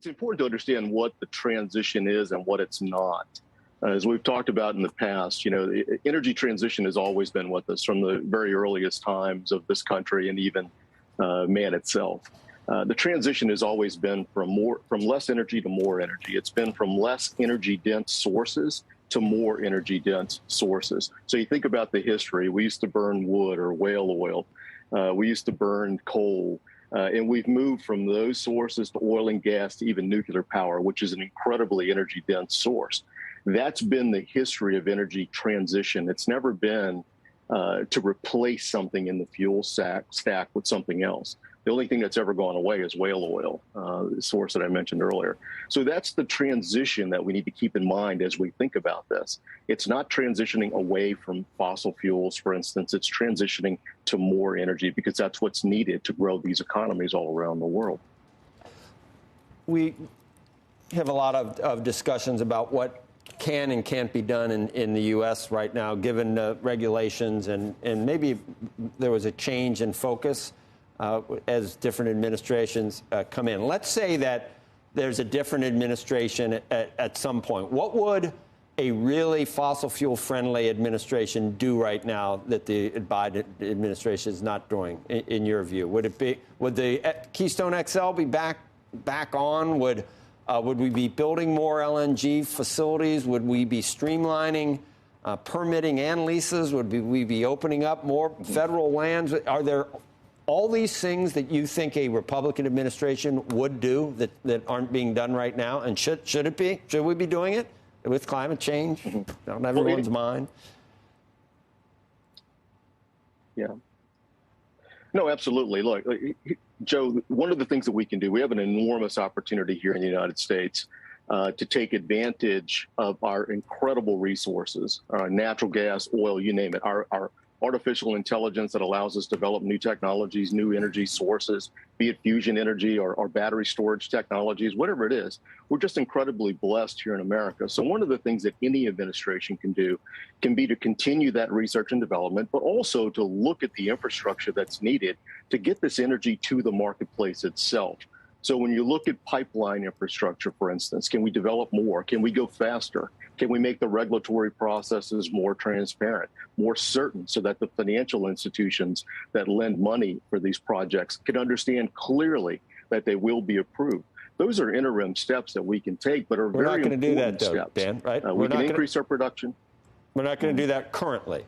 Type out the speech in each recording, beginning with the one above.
it's important to understand what the transition is and what it's not. As we've talked about in the past, the energy transition has always been with us from the very earliest times of this country and even man itself. The transition has always been from less energy to more energy. It's been from less energy dense sources to more energy dense sources. So you think about the history. We used to burn wood or whale oil. We used to burn coal. And we've moved from those sources to oil and gas to even nuclear power, which is an incredibly energy dense source. That's been the history of energy transition. It's never been to replace something in the fuel stack with something else. The only thing that's ever gone away is whale oil, the source that I mentioned earlier. So that's the transition that we need to keep in mind as we think about this. It's not transitioning away from fossil fuels, for instance. It's transitioning to more energy because that's what's needed to grow these economies all around the world. We have a lot of discussions about what can and can't be done in the U.S. right now, given the regulations, and maybe there was a change in focus as different administrations come in. Let's say that there's a different administration at some point. What would a really fossil fuel friendly administration do right now that the Biden administration is not doing, in your view? Would the Keystone XL be back on? Would we be building more LNG facilities? Would we be streamlining permitting and leases? Would we be opening up more federal lands? Are there all these things that you think a Republican administration would do that aren't being done right now? And should it be? Should we be doing it with climate change on everyone's mind? Yeah. No, absolutely. Look, Joe, one of the things that we can do, we have an enormous opportunity here in the United States to take advantage of our incredible resources, natural gas, oil, you name it, our artificial intelligence that allows us to develop new technologies, new energy sources, be it fusion energy or battery storage technologies, whatever it is. We're just incredibly blessed here in America. So one of the things that any administration can do can be to continue that research and development, but also to look at the infrastructure that's needed to get this energy to the marketplace itself. So when you look at pipeline infrastructure, for instance, can we develop more? Can we go faster? Can we make the regulatory processes more transparent, more certain, so that the financial institutions that lend money for these projects can understand clearly that they will be approved? Those are interim steps that we can take, but are very important steps. We're not going to do that, though, Dan, right? We can increase our production. We're not going to do that currently.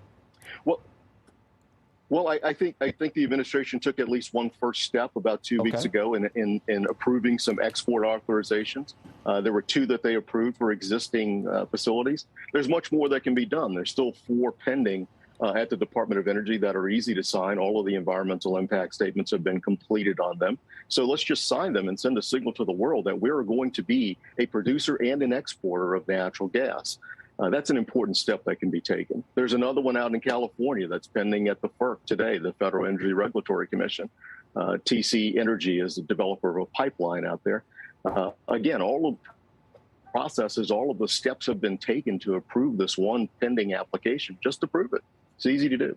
Well, I think the administration took at least one first step about 2 weeks ago in approving some export authorizations. There were 2 that they approved for existing facilities. There's much more that can be done. There's still 4 pending at the Department of Energy that are easy to sign. All of the environmental impact statements have been completed on them. So let's just sign them and send a signal to the world that we're going to be a producer and an exporter of natural gas. That's an important step that can be taken. There's another one out in California that's pending at the FERC today, the Federal Energy Regulatory Commission. TC Energy is the developer of a pipeline out there. Again, all of the processes, all of the steps have been taken to approve this one pending application. Just approve it. It's easy to do.